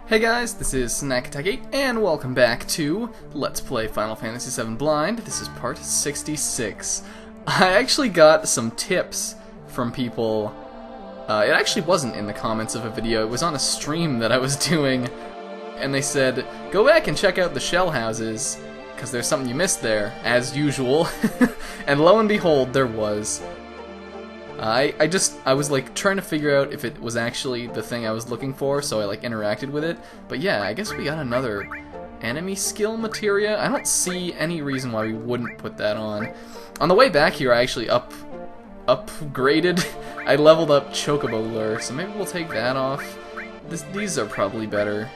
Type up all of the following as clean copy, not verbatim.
Hey guys, this is Snackateki, and welcome back to Let's Play Final Fantasy VII Blind. This is part 66. I actually got some tips from people. It actually wasn't in the comments of a video, it was on a stream that I was doing, and they said, go back and check out the shell houses, because there's something you missed there, as usual. And lo and behold, there was. I was like trying to figure out if it was actually the thing I was looking for, so I like interacted with it. But yeah, I guess we got another enemy skill materia. I don't see any reason why we wouldn't put that on. On the way back here, I actually upgraded. I leveled up Chocobo Lure, so maybe we'll take that off. These are probably better.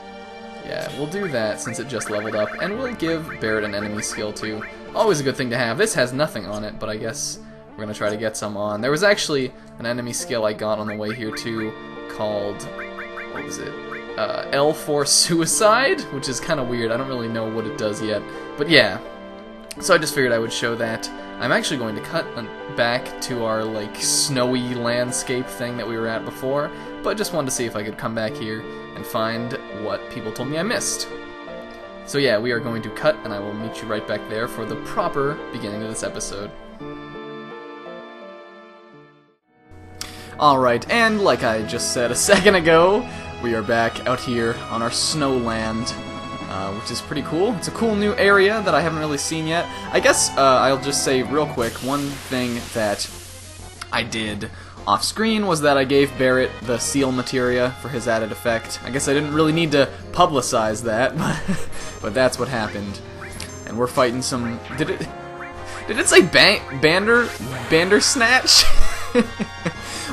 Yeah, we'll do that since it just leveled up, and we'll give Barret an enemy skill too. Always a good thing to have. This has nothing on it, but I guess we're gonna try to get some on. There was actually an enemy skill I got on the way here too, called, what was it? L for Suicide, which is kind of weird. I don't really know what it does yet, but yeah. So I just figured I would show that. I'm actually going to cut back to our like snowy landscape thing that we were at before, but just wanted to see if I could come back here and find what people told me I missed. So yeah, we are going to cut, and I will meet you right back there for the proper beginning of this episode. Alright, and like I just said a second ago, we are back out here on our snowland, which is pretty cool. It's a cool new area that I haven't really seen yet. I guess I'll just say real quick, one thing that I did off screen was that I gave Barret the seal materia for his added effect. I guess I didn't really need to publicize that, but that's what happened. And we're fighting some... Did it say Bandersnatch?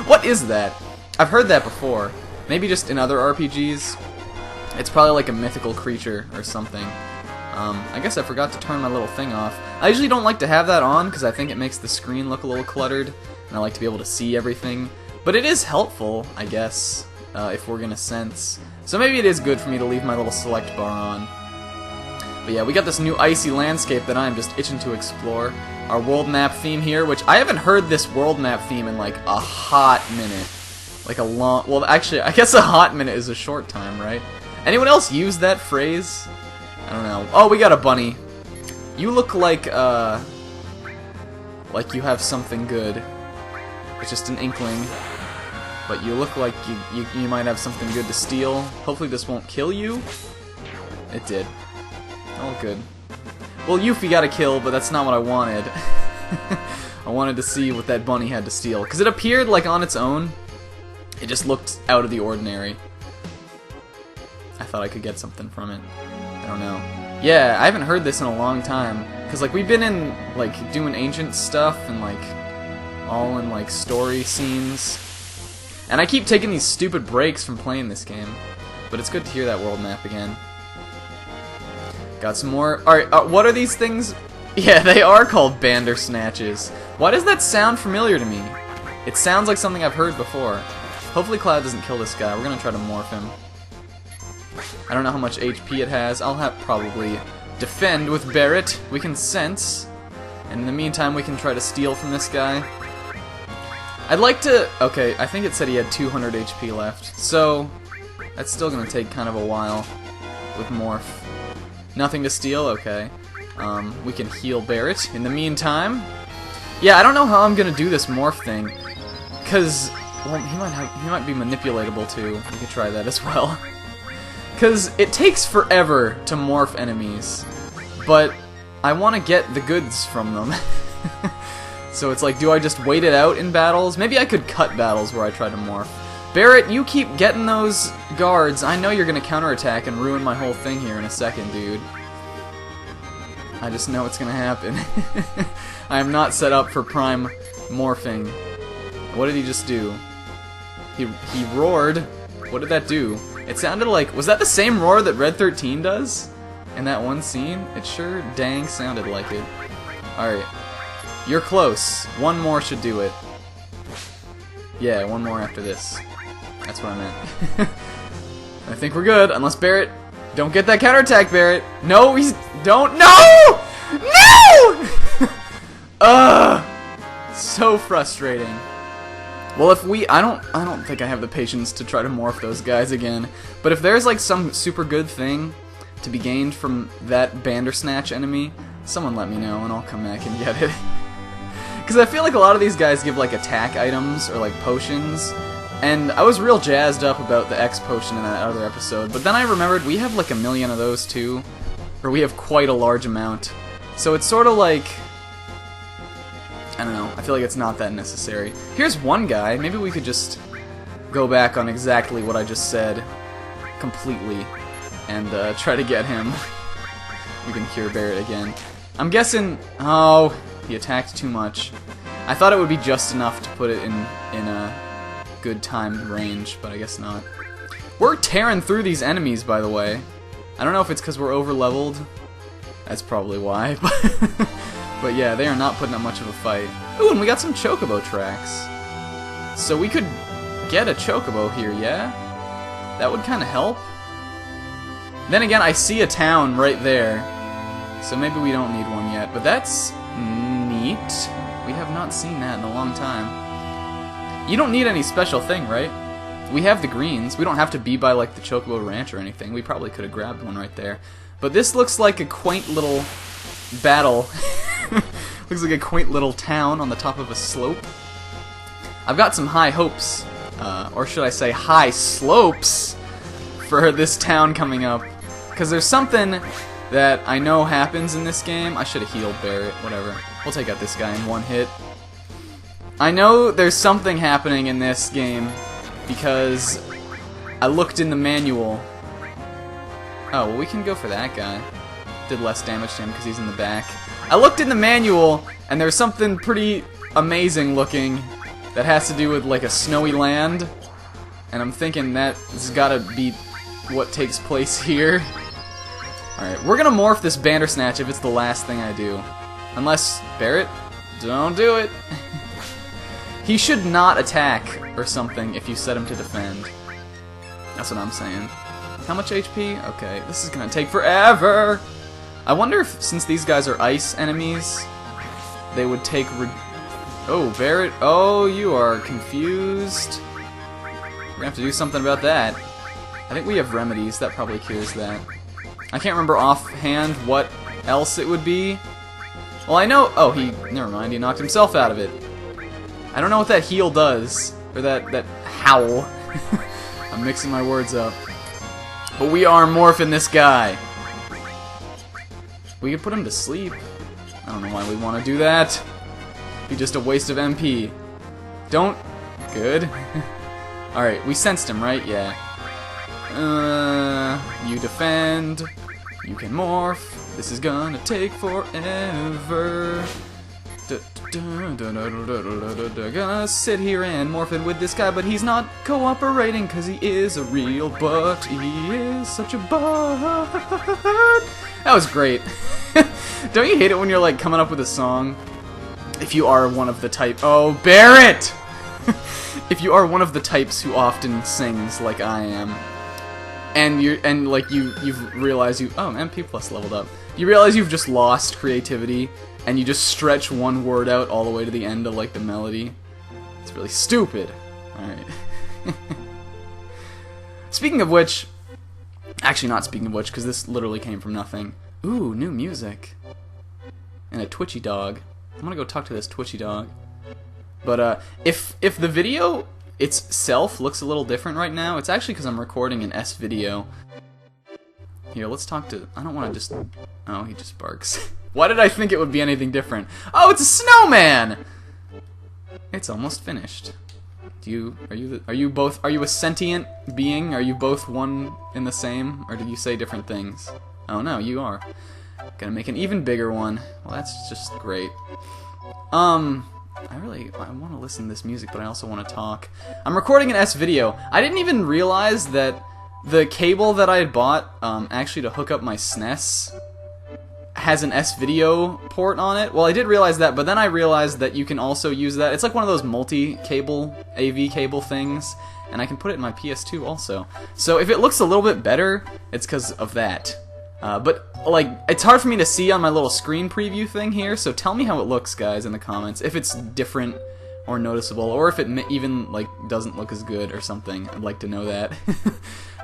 What is that? I've heard that before. Maybe just in other RPGs. It's probably like a mythical creature or something. I guess I forgot to turn my little thing off. I usually don't like to have that on because I think it makes the screen look a little cluttered, and I like to be able to see everything. But it is helpful, I guess, if we're gonna sense. So maybe it is good for me to leave my little select bar on. But yeah, we got this new icy landscape that I'm just itching to explore. Our world map theme here, which I haven't heard this world map theme in like a hot minute. Like a long... Well, actually, I guess a hot minute is a short time, right? Anyone else use that phrase? I don't know. Oh, we got a bunny. You look like you have something good. It's just an inkling. But you look like you might have something good to steal. Hopefully this won't kill you. It did. All good. Well, Yuffie got a kill, but that's not what I wanted. I wanted to see what that bunny had to steal. Because it appeared like on its own. It just looked out of the ordinary. I thought I could get something from it. I don't know. Yeah, I haven't heard this in a long time. Because like we've been in like doing ancient stuff and like all in like story scenes. And I keep taking these stupid breaks from playing this game. But it's good to hear that world map again. Got some more. Alright, what are these things? Yeah, they are called Bandersnatches. Why does that sound familiar to me? It sounds like something I've heard before. Hopefully Cloud doesn't kill this guy. We're gonna try to morph him. I don't know how much HP it has. I'll have probably defend with Barret. We can sense. And in the meantime, we can try to steal from this guy. I'd like to... Okay, I think it said he had 200 HP left. So, that's still gonna take kind of a while with morph. Nothing to steal? Okay. We can heal Barret in the meantime. Yeah, I don't know how I'm gonna do this morph thing. Cause, well, he might be manipulatable too. We could try that as well. Cause it takes forever to morph enemies. But I wanna get the goods from them. So it's like, do I just wait it out in battles? Maybe I could cut battles where I try to morph. Barret, you keep getting those guards. I know you're gonna counterattack and ruin my whole thing here in a second, dude. I just know it's gonna happen. I am not set up for prime morphing. What did he just do? He roared. What did that do? It sounded like... Was that the same roar that Red 13 does? In that one scene? It sure dang sounded like it. Alright. You're close. One more should do it. Yeah, one more after this. That's what I meant. I think we're good, unless Barret... Don't get that counterattack, Barret! No, he's... Don't... No! No! Ugh! So frustrating. Well, if we... I don't think I have the patience to try to morph those guys again. But if there's, like, some super good thing to be gained from that Bandersnatch enemy, someone let me know and I'll come back and get it. Because I feel like a lot of these guys give, like, attack items or, like, potions. And I was real jazzed up about the X potion in that other episode. But then I remembered we have, like, 1,000,000 of those, too. Or we have quite a large amount. So it's sort of like... I don't know. I feel like it's not that necessary. Here's one guy. Maybe we could just go back on exactly what I just said completely and try to get him. We can cure Barret again. I'm guessing... Oh, he attacked too much. I thought it would be just enough to put it in a good timed range, but I guess not. We're tearing through these enemies, by the way. I don't know if it's because we're over-leveled. That's probably why. But yeah, they are not putting up much of a fight. Ooh, and we got some Chocobo tracks. So we could get a Chocobo here, yeah? That would kind of help. Then again, I see a town right there. So maybe we don't need one yet. But that's neat. We have not seen that in a long time. You don't need any special thing, right? We have the greens. We don't have to be by, like, the Chocobo Ranch or anything. We probably could have grabbed one right there. But this looks like a quaint little battle. Looks like a quaint little town on the top of a slope. I've got some high hopes, or should I say high slopes, for this town coming up. Because there's something that I know happens in this game. I should have healed Barret, whatever. We'll take out this guy in one hit. I know there's something happening in this game because I looked in the manual. Oh, well, we can go for that guy. Did less damage to him because he's in the back. I looked in the manual, and there's something pretty amazing looking that has to do with, like, a snowy land. And I'm thinking that has gotta be what takes place here. Alright, we're gonna morph this Bandersnatch if it's the last thing I do. Unless, Barret, don't do it. He should not attack or something if you set him to defend. That's what I'm saying. How much HP? Okay, this is gonna take forever! I wonder if, since these guys are ice enemies, they would take Oh, Barret, oh, you are confused. We're gonna have to do something about that. I think we have remedies, that probably cures that. I can't remember offhand what else it would be. Well, I know... Oh, never mind, he knocked himself out of it. I don't know what that heal does, or that howl. I'm mixing my words up. But we are morphing this guy. We could put him to sleep. I don't know why we want to do that. Be just a waste of MP. Don't... Good. Alright, we sensed him, right? Yeah. You defend. You can morph. This is gonna take forever. Gonna sit here and morph it with this guy, but he's not cooperating because he is a real butt. He is such a butt. That was great. Don't you hate it when you're like coming up with a song? If you are one of the type... Oh, Barret! If you are one of the types who often sings like I am, and you've realized you... Oh, MP plus leveled up. You realize you've just lost creativity, and you just stretch one word out all the way to the end of, like, the melody. It's really stupid. Alright. Speaking of which... Actually, not speaking of which, because this literally came from nothing. Ooh, new music. And a twitchy dog. I'm gonna go talk to this twitchy dog. But, if the video itself looks a little different right now, it's actually because I'm recording an S-video. Here, let's talk to... I don't want to just... Oh, he just barks. Why did I think it would be anything different? Oh, it's a snowman! It's almost finished. Are you a sentient being? Are you both one in the same? Or did you say different things? Oh no, you are. Gonna make an even bigger one. Well, that's just great. I want to listen to this music, but I also want to talk. I'm recording an S-video. I didn't even realize that the cable that I had bought, actually to hook up my SNES, has an S-video port on it. Well, I did realize that, but then I realized that you can also use that. It's like one of those multi-cable, AV cable things, and I can put it in my PS2 also. So if it looks a little bit better, it's because of that. But, like, it's hard for me to see on my little screen preview thing here, so tell me how it looks, guys, in the comments, if it's different or noticeable, or if it even like doesn't look as good or something. I'd like to know that.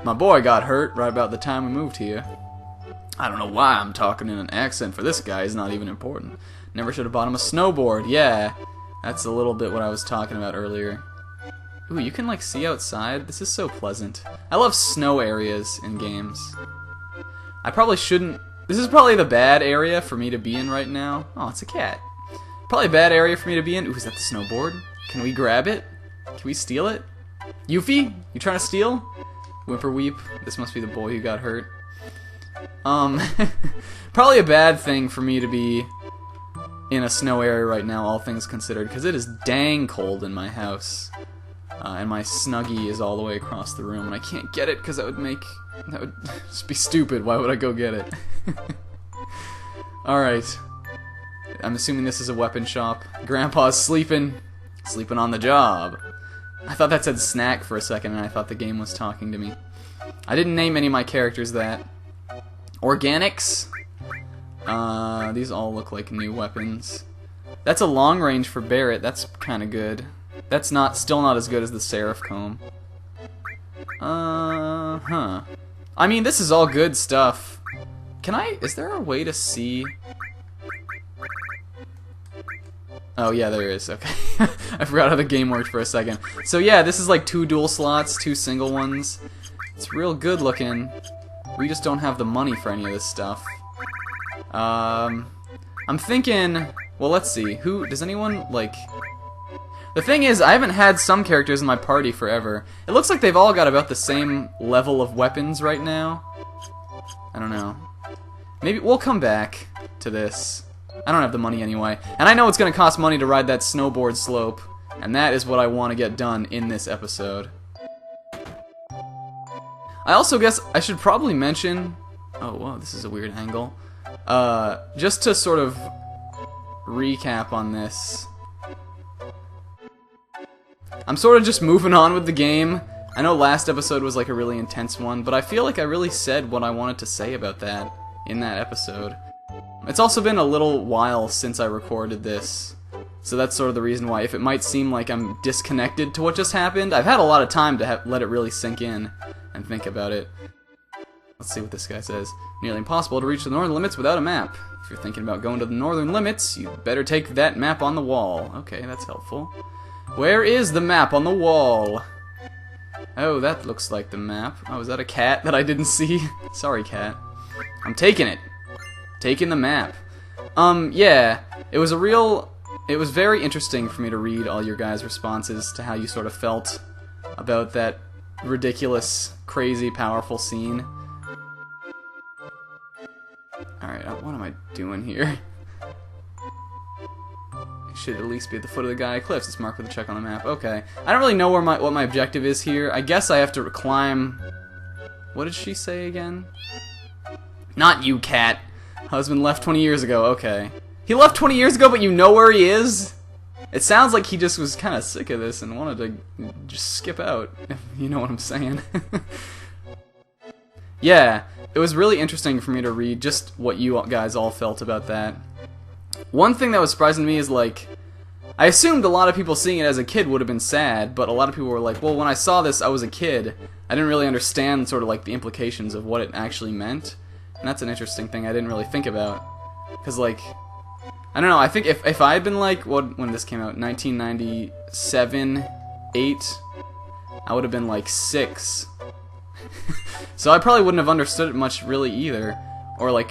My boy got hurt right about the time we moved here. I don't know why I'm talking in an accent for this guy. It's not even important. Never should have bought him a snowboard. Yeah, that's a little bit what I was talking about earlier. Ooh, you can like see outside. This is so pleasant. I love snow areas in games. I probably shouldn't. This is probably the bad area for me to be in right now. Oh, it's a cat. Probably a bad area for me to be in. Ooh, is that the snowboard? Can we grab it? Can we steal it? Yuffie? You trying to steal? Whimperweep. This must be the boy who got hurt. Probably a bad thing for me to be in a snow area right now, all things considered, because it is dang cold in my house. And my Snuggie is all the way across the room, and I can't get it because that would just be stupid. Why would I go get it? Alright. I'm assuming this is a weapon shop. Grandpa's sleeping on the job. I thought that said snack for a second, and I thought the game was talking to me. I didn't name any of my characters that. Organics. These all look like new weapons. That's a long range for Barret. That's kind of good. That's still not as good as the Seraph Comb. Huh. I mean, this is all good stuff. Is there a way to see? Oh yeah, there is. Okay. I forgot how the game worked for a second. So yeah, this is like 2 dual slots, 2 single ones. It's real good looking. We just don't have the money for any of this stuff. I'm thinking, well, let's see. Does anyone like... The thing is, I haven't had some characters in my party forever. It looks like they've all got about the same level of weapons right now. I don't know. Maybe we'll come back to this. I don't have the money anyway. And I know it's going to cost money to ride that snowboard slope. And that is what I want to get done in this episode. I also guess I should probably mention... Oh, whoa, this is a weird angle. Just to sort of recap on this... I'm sort of just moving on with the game. I know last episode was like a really intense one, but I feel like I really said what I wanted to say about that in that episode. It's also been a little while since I recorded this, so that's sort of the reason why. If it might seem like I'm disconnected to what just happened, I've had a lot of time to let it really sink in and think about it. Let's see what this guy says. Nearly impossible to reach the northern limits without a map. If you're thinking about going to the northern limits, you better take that map on the wall. Okay, that's helpful. Where is the map on the wall? Oh, that looks like the map. Oh, is that a cat that I didn't see? Sorry, cat. I'm taking it. Taking the map. Yeah. It was very interesting for me to read all your guys' responses to how you sort of felt about that ridiculous, crazy, powerful scene. Alright, what am I doing here? Should at least be at the foot of the Gaia Cliffs. It's marked with a check on the map. Okay. I don't really know what my objective is here. I guess I have to climb... What did she say again? Not you, cat. Husband left 20 years ago. Okay. He left 20 years ago, but you know where he is? It sounds like he just was kind of sick of this and wanted to just skip out. If you know what I'm saying. Yeah. It was really interesting for me to read just what you guys all felt about that. One thing that was surprising to me is, like, I assumed a lot of people seeing it as a kid would have been sad, but a lot of people were like, well, when I saw this, I was a kid. I didn't really understand sort of like the implications of what it actually meant. And that's an interesting thing I didn't really think about. Because, like, I don't know, I think if I had been like, when this came out, 1997, 8, I would have been like 6. So I probably wouldn't have understood it much really either. Or like...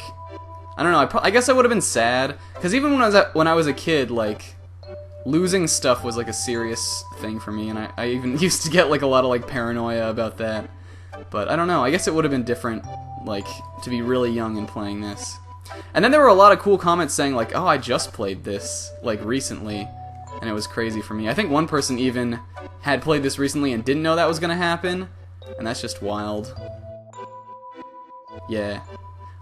I don't know, I guess I would have been sad, because even when I was a kid, like, losing stuff was like a serious thing for me, and I even used to get like a lot of like paranoia about that. But I don't know, I guess it would have been different, like, to be really young and playing this. And then there were a lot of cool comments saying like, oh, I just played this, like, recently, and it was crazy for me. I think one person even had played this recently and didn't know that was gonna happen, and that's just wild. Yeah.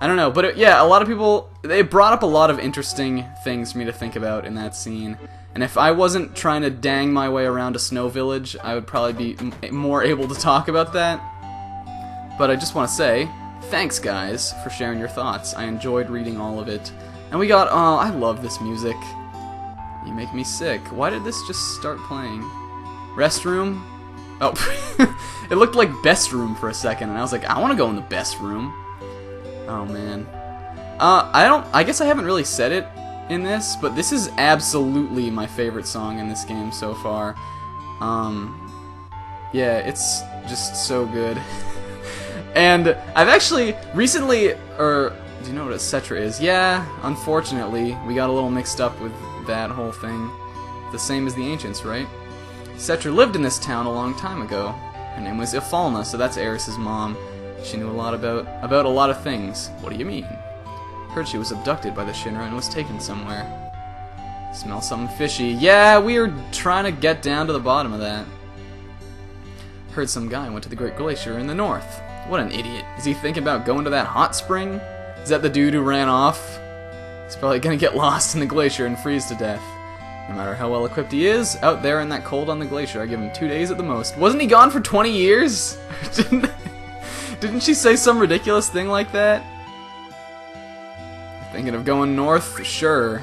I don't know, but yeah, a lot of people, they brought up a lot of interesting things for me to think about in that scene. And if I wasn't trying to dang my way around a snow village, I would probably be more able to talk about that. But I just want to say, thanks guys for sharing your thoughts. I enjoyed reading all of it. And we got, oh, I love this music. You make me sick. Why did this just start playing? Restroom? Oh, it looked like best room for a second, and I was like, I want to go in the best room. Oh man. I guess I haven't really said it in this, but this is absolutely my favorite song in this game so far. Yeah, it's just so good. And I've actually recently, or do you know what a Cetra is? Yeah, unfortunately, we got a little mixed up with that whole thing. The same as the ancients, right? Cetra lived in this town a long time ago. Her name was Ifalna, so that's Eris's mom. She knew a lot about a lot of things. What do you mean? Heard she was abducted by the Shinra and was taken somewhere. Smell something fishy. Yeah, we were trying to get down to the bottom of that. Heard some guy went to the Great Glacier in the north. What an idiot. Is he thinking about going to that hot spring? Is that the dude who ran off? He's probably gonna get lost in the glacier and freeze to death. No matter how well equipped he is, out there in that cold on the glacier, I give him 2 days at the most. Wasn't he gone for 20 years? Didn't she say some ridiculous thing like that? Thinking of going north? Sure.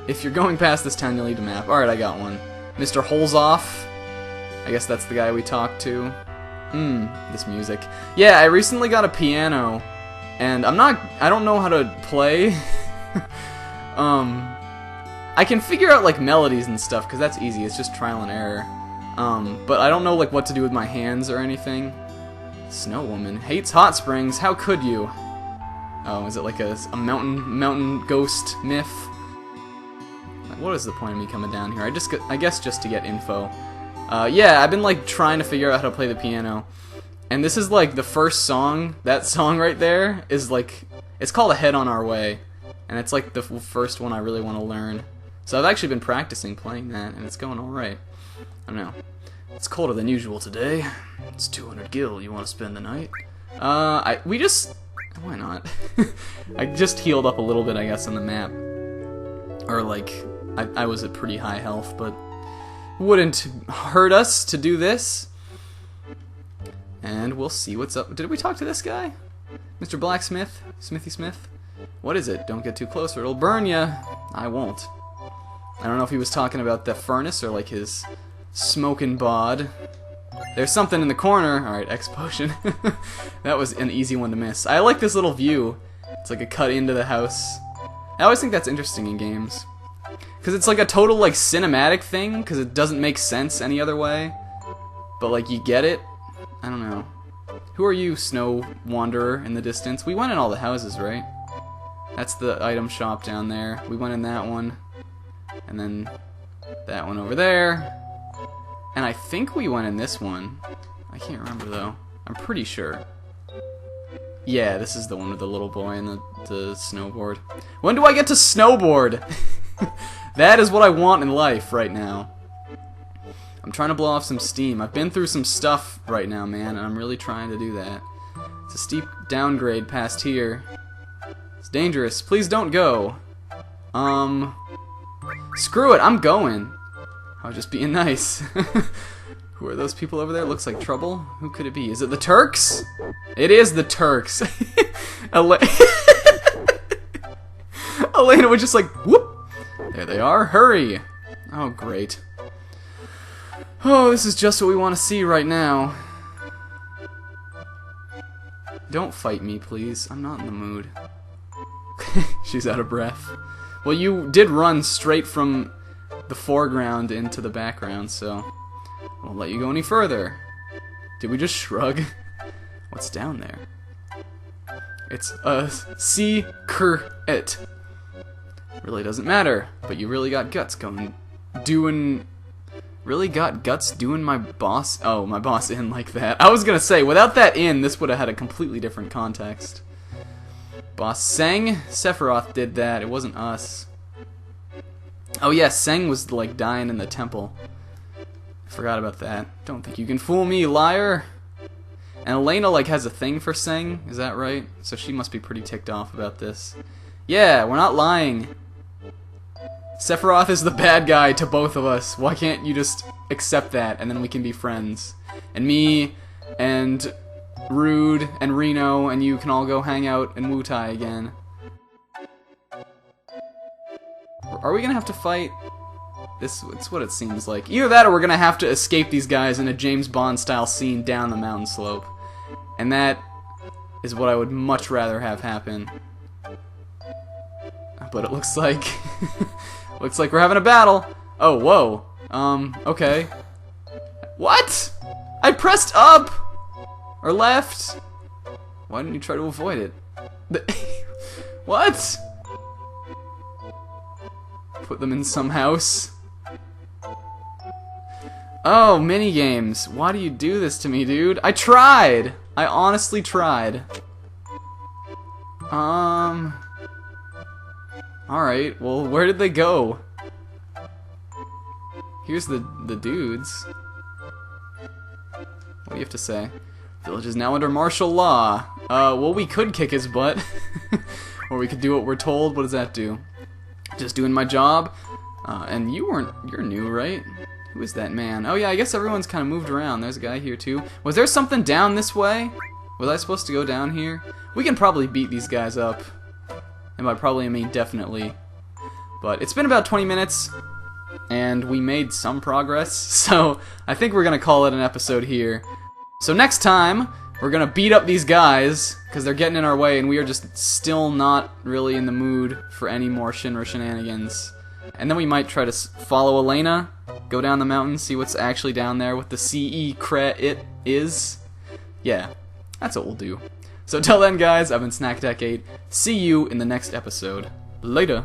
If you're going past this town, you'll need a map. Alright, I got one. Mr. Holzoff. I guess that's the guy we talked to. This music. Yeah, I recently got a piano, and I don't know how to play. I can figure out like melodies and stuff, because that's easy, it's just trial and error. But I don't know like what to do with my hands or anything. Snow Woman hates hot springs, how could you? Oh, is it like a mountain ghost myth? What is the point of me coming down here? I guess just to get info. Yeah, I've been like trying to figure out how to play the piano. And this is like the first song, that song right there is like, it's called A Head on Our Way. And it's like the first one I really want to learn. So I've actually been practicing playing that, and it's going alright. I don't know. It's colder than usual today. It's 200 gil, you want to spend the night? Why not? I just healed up a little bit, I guess, on the map. Or like, I was at pretty high health, but wouldn't hurt us to do this. And we'll see what's up. Did we talk to this guy? Mr. Blacksmith? Smithy Smith? What is it? Don't get too close or it'll burn ya. I won't. I don't know if he was talking about the furnace or like his smoking bod. There's something in the corner. Alright, X potion. That was an easy one to miss. I like this little view. It's like a cut into the house. I always think that's interesting in games. Because it's like a total like cinematic thing, because it doesn't make sense any other way. But like you get it. I don't know. Who are you, Snow Wanderer, in the distance? We went in all the houses, right? That's the item shop down there. We went in that one. And then that one over there. And I think we went in this one. I can't remember though. I'm pretty sure. Yeah, this is the one with the little boy and the snowboard. When do I get to snowboard? That is what I want in life right now. I'm trying to blow off some steam. I've been through some stuff right now, man, and I'm really trying to do that. It's a steep downgrade past here. It's dangerous. Please don't go. Screw it, I'm going. I was just being nice. Who are those people over there? Looks like trouble. Who could it be? Is it the Turks? It is the Turks. Elena was just like, whoop. There they are. Hurry. Oh, great. Oh, this is just what we want to see right now. Don't fight me, please. I'm not in the mood. She's out of breath. Well, you did run straight from the foreground into the background, so I won't let you go any further. Did we just shrug? What's down there? It's a secret. Really doesn't matter, but you really got guts doing my boss. Oh, my boss in like that. I was gonna say, without that in, this would have had a completely different context. Boss Seng? Sephiroth did that, it wasn't us. Oh yeah, Seng was like dying in the temple. I forgot about that. Don't think you can fool me, liar! And Elena like has a thing for Seng, is that right? So she must be pretty ticked off about this. Yeah, we're not lying. Sephiroth is the bad guy to both of us. Why can't you just accept that and then we can be friends? And me and Rude and Reno and you can all go hang out in Wutai again. Are we gonna have to fight? It's what it seems like. Either that or we're gonna have to escape these guys in a James Bond style scene down the mountain slope. And that is what I would much rather have happen. But it looks like looks like we're having a battle. Oh, whoa. Okay. What? I pressed up or left. Why didn't you try to avoid it? What? Put them in some house. Oh, minigames. Why do you do this to me, dude? I tried! I honestly tried. Alright, well, where did they go? Here's the dudes. What do you have to say? Village is now under martial law. Well, we could kick his butt. Or we could do what we're told. What does that do? Just doing my job. And you're new, right? Who is that man? Oh yeah, I guess everyone's kind of moved around. There's a guy here too. Was there something down this way? Was I supposed to go down here? We can probably beat these guys up. And by probably I mean definitely. But it's been about 20 minutes, and we made some progress. So I think we're gonna call it an episode here. So next time, we're gonna beat up these guys, because they're getting in our way, and we are just still not really in the mood for any more Shinra shenanigans. And then we might try to follow Elena, go down the mountain, see what's actually down there, what the CE it is. Yeah, that's what we'll do. So till then, guys, I've been Snack Attack 8. See you in the next episode. Later.